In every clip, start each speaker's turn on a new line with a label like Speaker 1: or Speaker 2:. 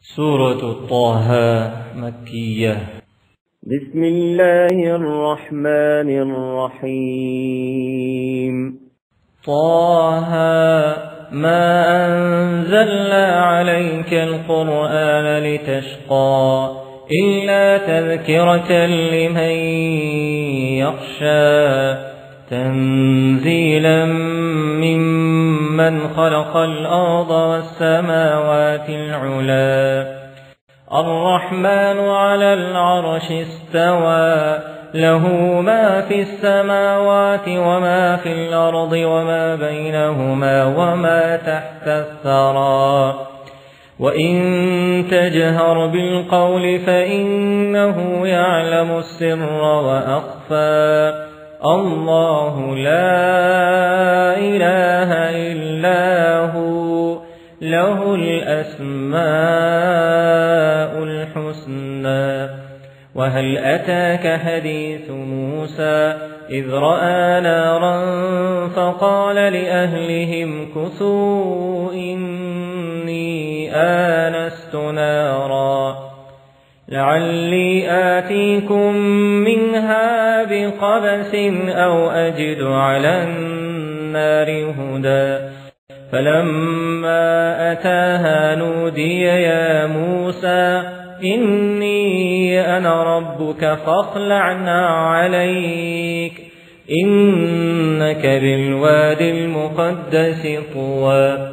Speaker 1: سورة طه مكية.
Speaker 2: بسم الله الرحمن الرحيم.
Speaker 1: طه ما أنزلنا عليك القرآن لتشقى إلا تذكرة لمن يخشى تنزيلا ممن خلق الأرض والسماوات العلا الرحمن على العرش استوى له ما في السماوات وما في الأرض وما بينهما وما تحت الثرى وإن تجهر بالقول فإنه يعلم السر وأخفى الله لا إله إلا هو له الأسماء الحسنى. وهل أتاك حديث موسى إذ رأى نارا فقال لأهلهم كثوا إني آنست نارا لعلي آتيكم منها بقبس أو أجد على النار هدى فلما أتاها نودي يا موسى إني أنا ربك فاخلع عليك إنك بالواد المقدس طوى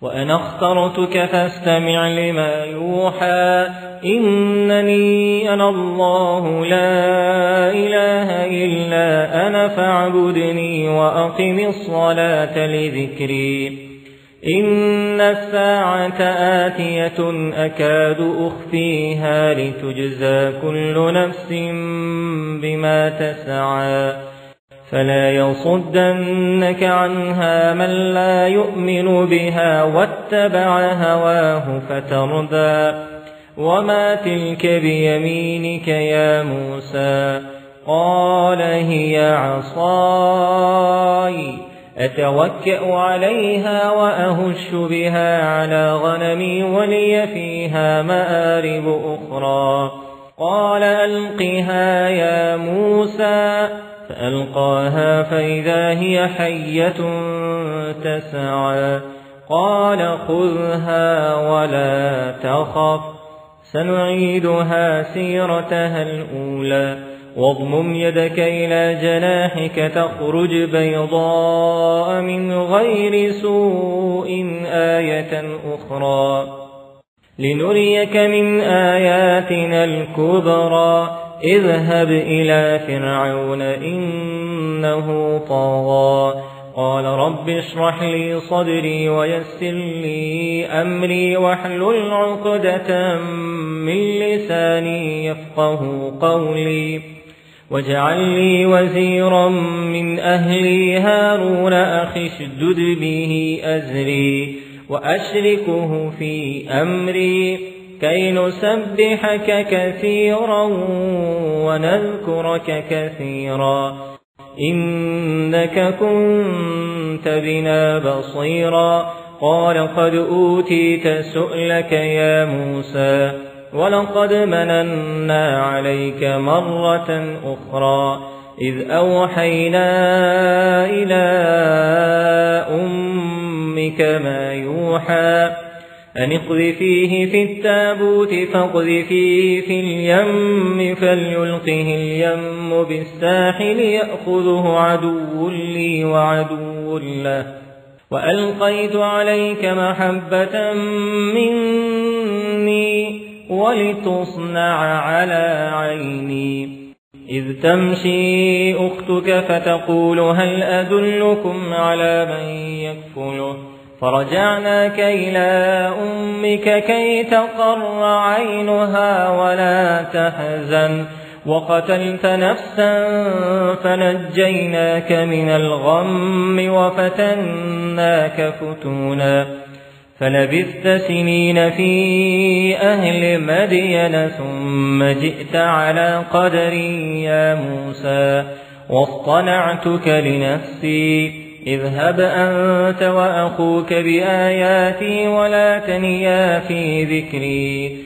Speaker 1: وأنا اخترتك فاستمع لما يوحى إنني أنا الله لا إله إلا أنا فاعبدني وأقم الصلاة لذكري إن الساعة آتية أكاد أخفيها لتجزى كل نفس بما تسعى فلا يصدنك عنها من لا يؤمن بها واتبع هواه فتردى وما تلك بيمينك يا موسى قال هي عصاي أتوكأ عليها وأهش بها على غنمي ولي فيها مآرب أخرى قال ألقها يا موسى فألقاها فإذا هي حية تسعى قال خذها ولا تخف سنعيدها سيرتها الأولى واضمم يدك إلى جناحك تخرج بيضاء من غير سوء آية أخرى لنريك من آياتنا الكبرى اذهب إلى فرعون إنه طغى قال رب اشرح لي صدري ويسر لي أمري واحلل عقدة من لساني يفقه قولي واجعل لي وزيرا من أهلي هارون أخي اشدد به أزري وأشركه في أمري كي نسبحك كثيرا ونذكرك كثيرا إنك كنت بنا بصيرا قال قد أوتيت سؤلك يا موسى ولقد مننا عليك مرة أخرى إذ أوحينا إلى أمك ما يوحى أن اقذفيه في التابوت فاقذفيه في اليم فليلقه اليم بالساحل يأخذه عدو لي وعدو له وألقيت عليك محبة مني ولتصنع على عيني إذ تمشي أختك فتقول هل أدلكم على من يكفله فرجعناك إلى أمك كي تقر عينها ولا تحزن وقتلت نفسا فنجيناك من الغم وفتناك فتونا فلبثت سنين في أهل مدين ثم جئت على قدري يا موسى واصطنعتك لنفسي اذهب أنت وأخوك بآياتي ولا تنيا في ذكري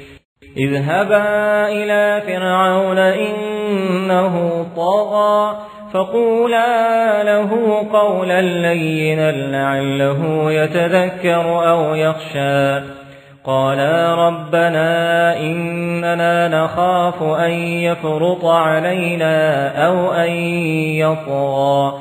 Speaker 1: اذهبا إلى فرعون إنه طغى فقولا له قولا لينا لعله يتذكر أو يخشى قالا ربنا إننا نخاف أن يفرط علينا أو أن يطغى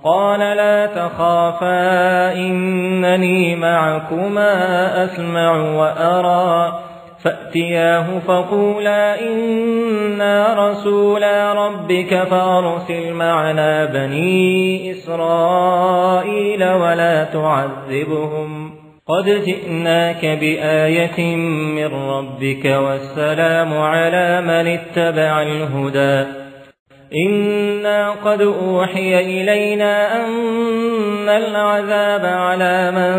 Speaker 1: قال لا تخافا إنني معكما أسمع وأرى فأتياه فقولا إنا رسولا ربك فأرسل معنا بني إسرائيل ولا تعذبهم قد جئناك بآية من ربك والسلام على من اتبع الهدى إنا قد أوحي إلينا أن العذاب على من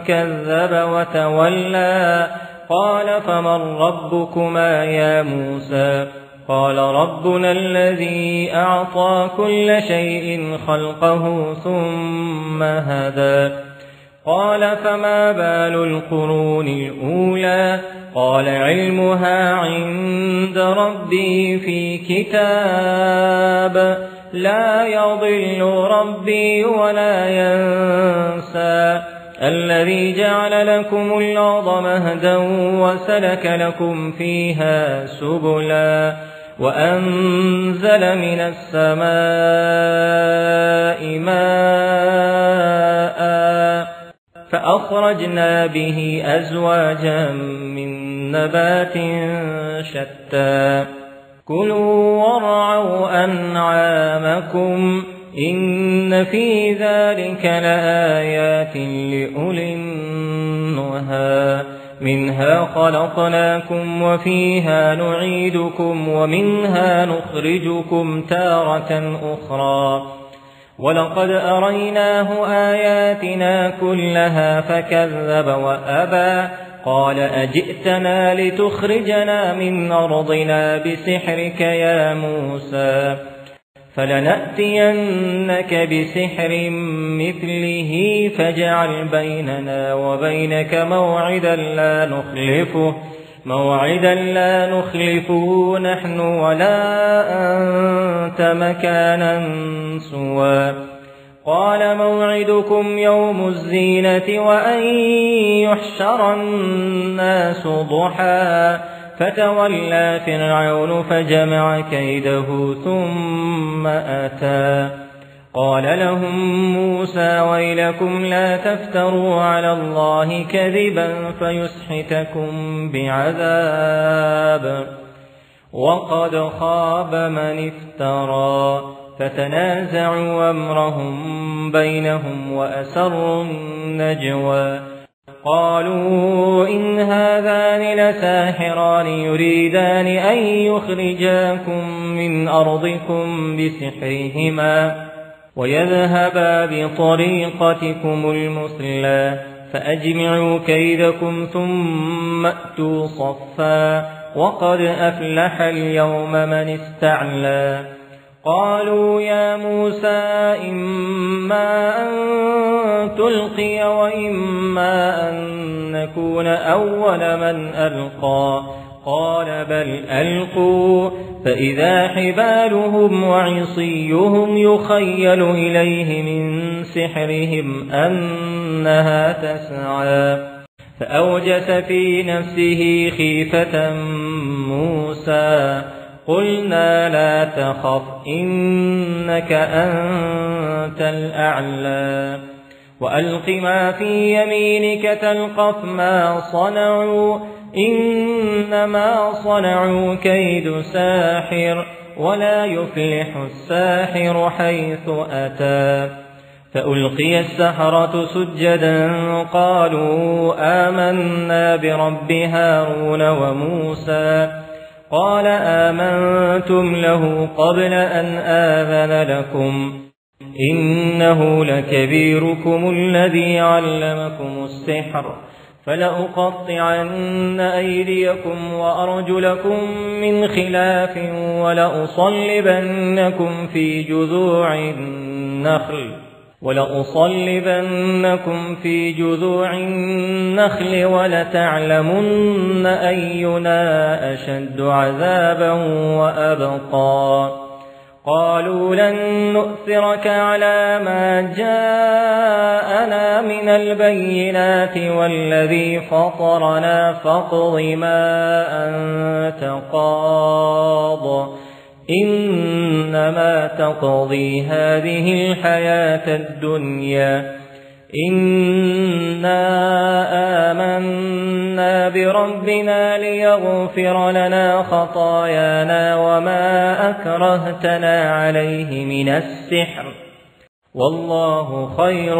Speaker 1: كذب وتولى قال فمن ربكما يا موسى قال ربنا الذي أعطى كل شيء خلقه ثم هدى قال فما بال القرون الأولى قال علمها عند ربي في كتاب لا يضل ربي ولا ينسى الذي جعل لكم الأرض مهدا وسلك لكم فيها سبلا وأنزل من السماء ماء فأخرجنا به أزواجا من نبات شتى كلوا وارعوا أنعامكم إن في ذلك لآيات لأولي النهى منها خلقناكم وفيها نعيدكم ومنها نخرجكم تارة أخرى ولقد أريناه آياتنا كلها فكذب وأبى قال أجئتنا لتخرجنا من أرضنا بسحرك يا موسى فلنأتينك بسحر مثله فاجعل بيننا وبينك موعدا لا نخلفه نحن ولا أنت مكانا سوى قال موعدكم يوم الزينة وأن يحشر الناس ضحى فتولى فرعون فجمع كيده ثم أتى قال لهم موسى ويلكم لا تفتروا على الله كذبا فيسحتكم بعذاب وقد خاب من افترى فتنازعوا أمرهم بينهم وأسروا النجوى قالوا إن هذان لساحران يريدان أن يخرجاكم من أرضكم بسحرهما ويذهبا بطريقتكم المثلى فأجمعوا كيدكم ثم أتوا صفا وقد أفلح اليوم من استعلى قالوا يا موسى إما أن تلقي وإما أن نكون أول من ألقى قال بل ألقوا فإذا حبالهم وعصيهم يخيل إليه من سحرهم أنها تسعى فأوجس في نفسه خيفة موسى قلنا لا تخف إنك أنت الأعلى وألق ما في يمينك تلقف ما صنعوا إنما صنعوا كيد ساحر ولا يفلح الساحر حيث أتى فألقي السحرة سجدا قالوا آمنا برب هارون وموسى قال آمنتم له قبل أن آذن لكم إنه لكبيركم الذي علمكم السحر فلأقطعن أيديكم وأرجلكم من خلاف ولأصلبنكم في جذوع النخل ولأصلبنكم في جذوع النخل ولتعلمن أينا أشد عذابا وأبقى قالوا لن نؤثرك على ما جاءنا من البينات والذي فطرنا فاقض ما أنت قاض إنما تقضي هذه الحياة الدنيا إنا آمنا بربنا ليغفر لنا خطايانا وما أكرهتنا عليه من السحر والله خير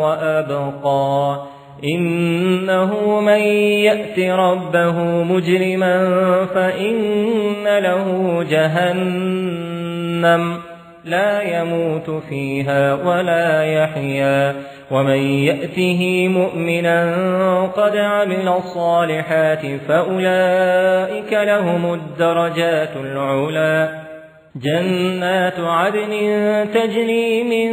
Speaker 1: وأبقى إنه من يأت ربه مجرما فإن له جهنم لا يموت فيها ولا يحيا ومن يأته مؤمنا قد عمل الصالحات فأولئك لهم الدرجات العلى جنات عدن تجري من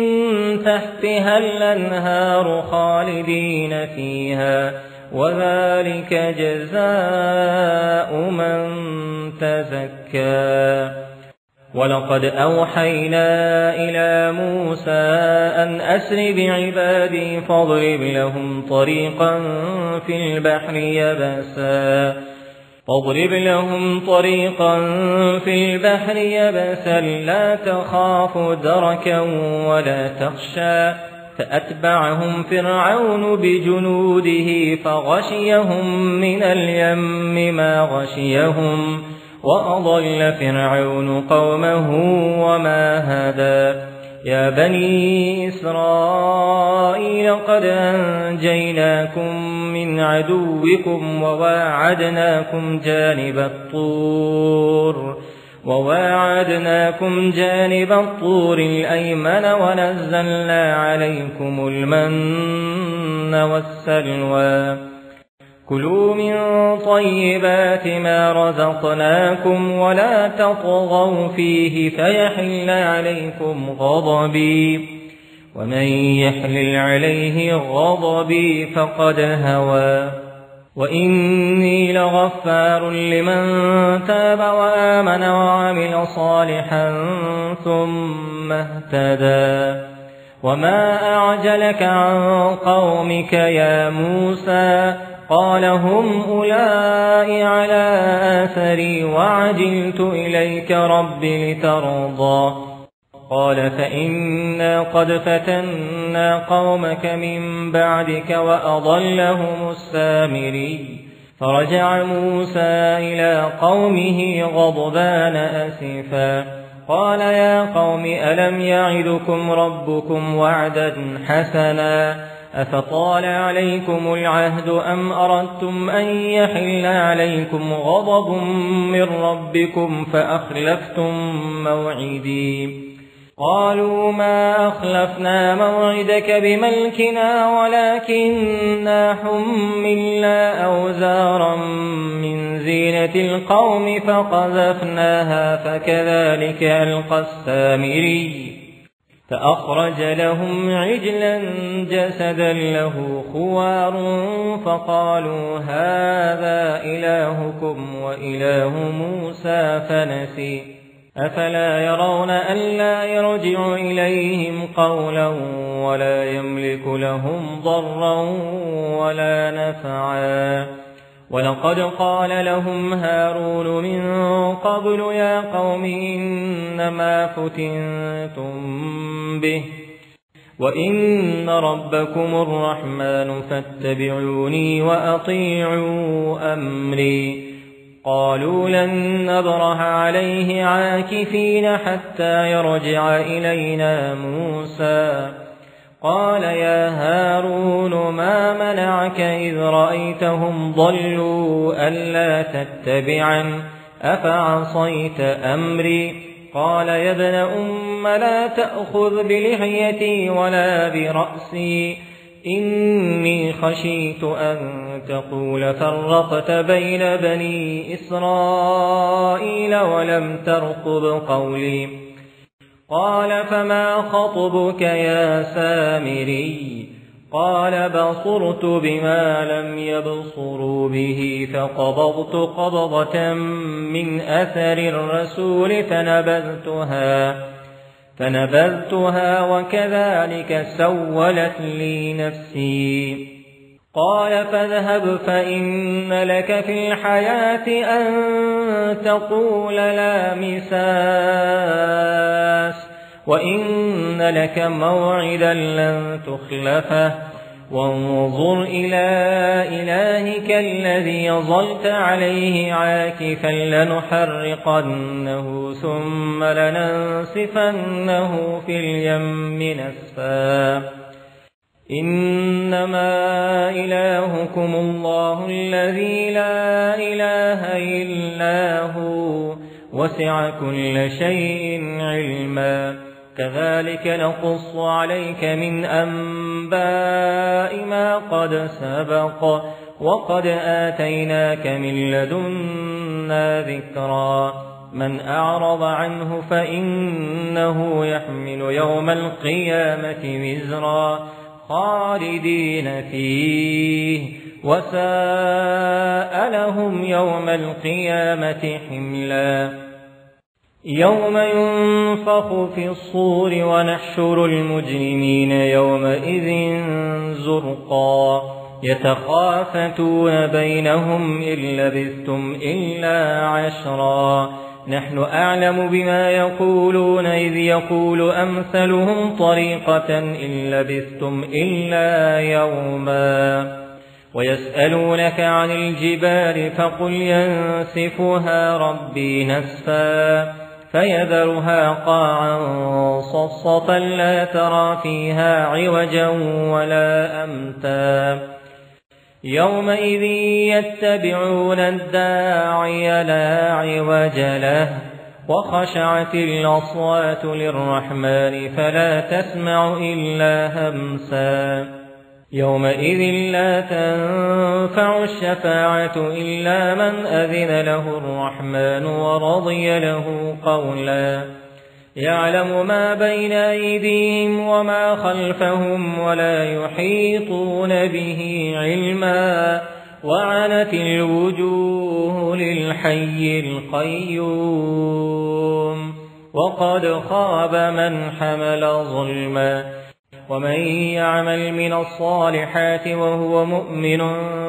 Speaker 1: تحتها الأنهار خالدين فيها وذلك جزاء من تزكى ولقد أوحينا إلى موسى أن أسر بعبادي فاضرب لهم طريقا في البحر يبسا لا تخاف دركا ولا تخشى فأتبعهم فرعون بجنوده فغشيهم من اليم ما غشيهم وأضل فرعون قومه وما هدى يا بني إسرائيل قد أنجيناكم من عدوكم وواعدناكم جانب الطور الأيمن ونزلنا عليكم المن والسلوى كلوا من طيبات ما رزقناكم ولا تطغوا فيه فيحل عليكم غضبي ومن يحلل عليه غضبي فقد هوى وإني لغفار لمن تاب وآمن وعمل صالحا ثم اهتدى وما أعجلك عن قومك يا موسى قال هم أولئك على آثري وعجلت إليك رب لترضى قال فإنا قد فتنا قومك من بعدك وأضلهم السامري فرجع موسى إلى قومه غضبان أسفا قال يا قوم ألم يعدكم ربكم وعدا حسنا أفطال عليكم العهد أم أردتم أن يحل عليكم غضب من ربكم فأخلفتم موعدي قالوا ما أخلفنا موعدك بملكنا ولكننا حملنا أوزارا من زينة القوم فقذفناها فكذلك ألقى السامري فأخرج لهم عجلا جسدا له خوار فقالوا هذا إلهكم وإله موسى فنسي أفلا يرون ألا يرجع إليهم قولا ولا يملك لهم ضرا ولا نفعا ولقد قال لهم هارون من قبل يا قوم إنما فتنتم به وإن ربكم الرحمن فاتبعوني وأطيعوا أمري قالوا لن نبرح عليه عاكفين حتى يرجع إلينا موسى قال يا هارون ما منعك إذ رأيتهم ضلوا ألا تتبعن أفعصيت أمري قال يا ابن أم لا تأخذ بلحيتي ولا برأسي إني خشيت أن تقول فرقت بين بني إسرائيل ولم ترقب قولي قال فما خطبك يا سامري قال بصرت بما لم يبصروا به فقبضت قبضة من أثر الرسول فنبذتها وكذلك سولت لي نفسي قال فاذهب فإن لك في الحياة أن تقول لا مساس وإن لك موعدا لن تخلفه وانظر إلى إلهك الذي ظلت عليه عاكفا لنحرقنه ثم لننسفنه في اليم نسفا إنما إلهكم الله الذي لا إله إلا هو وسع كل شيء علما كذلك نقص عليك من أنباء ما قد سبق وقد آتيناك من لدنا ذكرا من أعرض عنه فإنه يحمل يوم القيامة وزرا خالدين فيه وساء لهم يوم القيامة حملا يوم ينفخ في الصور ونحشر المجرمين يومئذ زرقا يتخافتون بينهم إن لبثتم إلا عشرا نحن أعلم بما يقولون إذ يقول أمثلهم طريقة إن لبثتم إلا يوما ويسألونك عن الجبال فقل ينسفها ربي نسفا فيذرها قاعا صفصفا لا ترى فيها عوجا ولا أمتا يومئذ يتبعون الداعي لا عوج له وخشعت الأصوات للرحمن فلا تسمع إلا همسا يومئذ لا تنفع الشفاعة إلا من أذن له الرحمن ورضي له قولا يعلم ما بين أيديهم وما خلفهم ولا يحيطون به علما وعنت الوجوه للحي القيوم وقد خاب من حمل ظلما ومن يعمل من الصالحات وهو مؤمن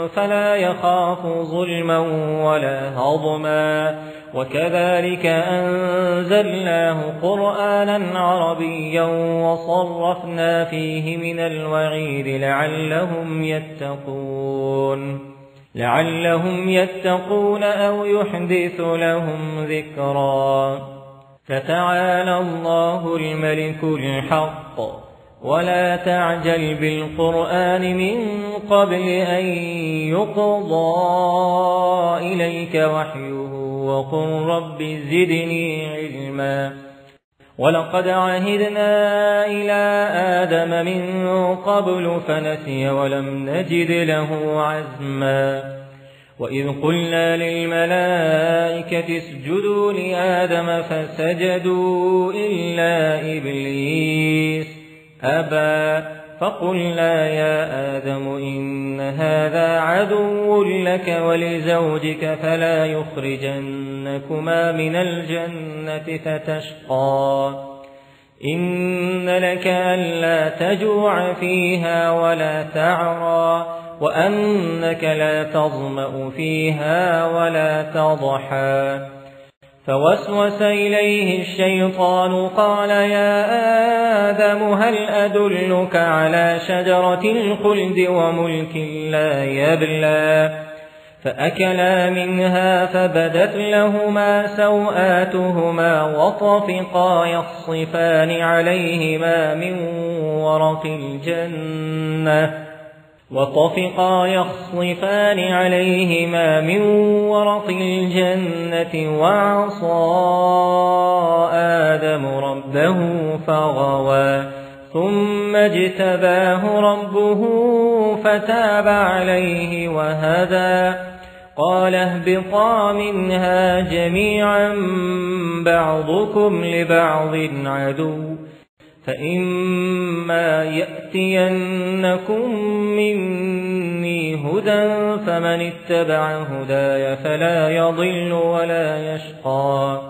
Speaker 1: فلا يخاف ظلما ولا هضما وكذلك أنزلناه قرآنا عربيا وصرفنا فيه من الوعيد لعلهم يتقون أو يحدث لهم ذكرا فتعالى الله الملك الحق ولا تعجل بالقرآن من قبل أن يقضى إليك وحيه وقل رب زدني علما ولقد عهدنا إلى آدم من قبل فنسي ولم نجد له عزما وإذ قلنا للملائكة اسجدوا لآدم فسجدوا إلا إبليس أبى فقلنا يا آدم إن هذا عدو لك ولزوجك فلا يخرجنكما من الجنة فتشقى إن لك ألا تجوع فيها ولا تعرى وأنك لا تظمأ فيها ولا تضحى فوسوس إليه الشيطان قال يا آدم هل أدلك على شجرة الخلد وملك لا يبلى فأكلا منها فبدت لهما سوآتهما وطفقا يخصفان عليهما من ورق الجنة وعصى آدم ربه فغوى ثم اجتباه ربه فتاب عليه وهدى قال اهبطا منها جميعا بعضكم لبعض عدو فإما يأتينكم مني هدى فمن اتبع هداي فلا يضل ولا يشقى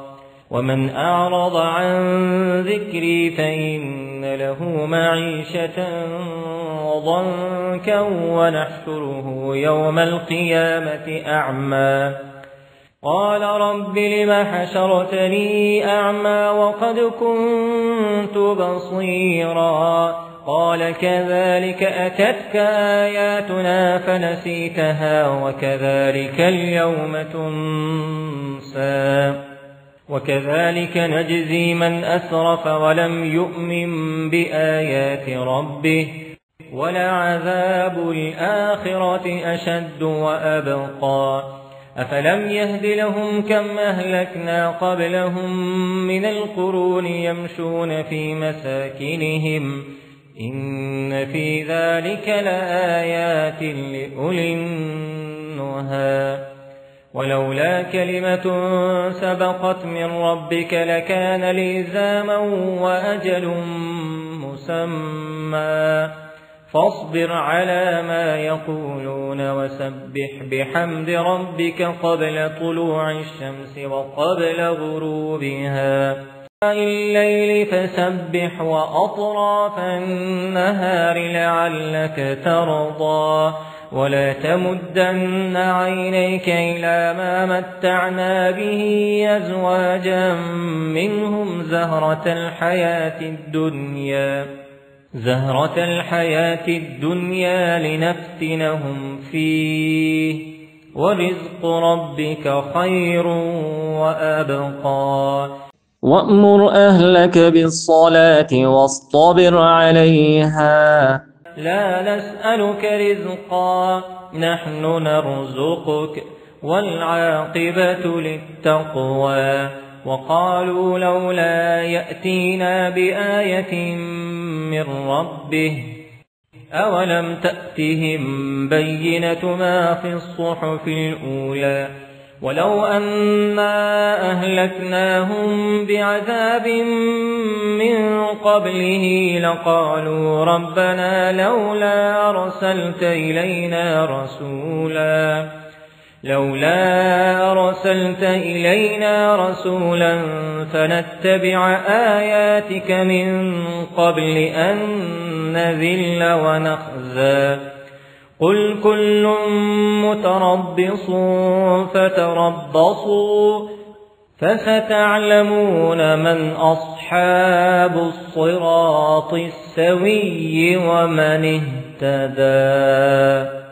Speaker 1: ومن أعرض عن ذكري فإن له معيشة ضنكا ونحشره يوم القيامة أعمى قال رب لم حشرتني أعمى وقد كنت بصيرا قال كذلك أتتك آياتنا فنسيتها وكذلك اليوم تنسى وكذلك نجزي من أسرف ولم يؤمن بآيات ربه ولعذاب الآخرة أشد وأبقى أفلم يهد لهم كم أهلكنا قبلهم من القرون يمشون في مساكنهم إن في ذلك لآيات لأولي النهى ولولا كلمة سبقت من ربك لكان لزاما وأجل مسمى فاصبر على ما يقولون وسبح بحمد ربك قبل طلوع الشمس وقبل غروبها الليل فسبح وأطراف النهار لعلك ترضى ولا تمدن عينيك إلى ما متعنا به أزواجا منهم زهرة الحياة الدنيا لنفتنهم فيه ورزق ربك خير وأبقى
Speaker 2: وأمر أهلك بالصلاة واصطبر عليها
Speaker 1: لا نسألك رزقا نحن نرزقك والعاقبة للتقوى وقالوا لولا يأتينا بآية من ربه أولم تأتهم بينة ما في الصحف الأولى ولو أنا أهلكناهم بعذاب من قبله لقالوا ربنا لولا أرسلت إلينا رسولا فنتبع آياتك من قبل أن نذل ونخزى قل كل متربص فتربصوا فستعلمون من أصحاب الصراط السوي ومن اهتدى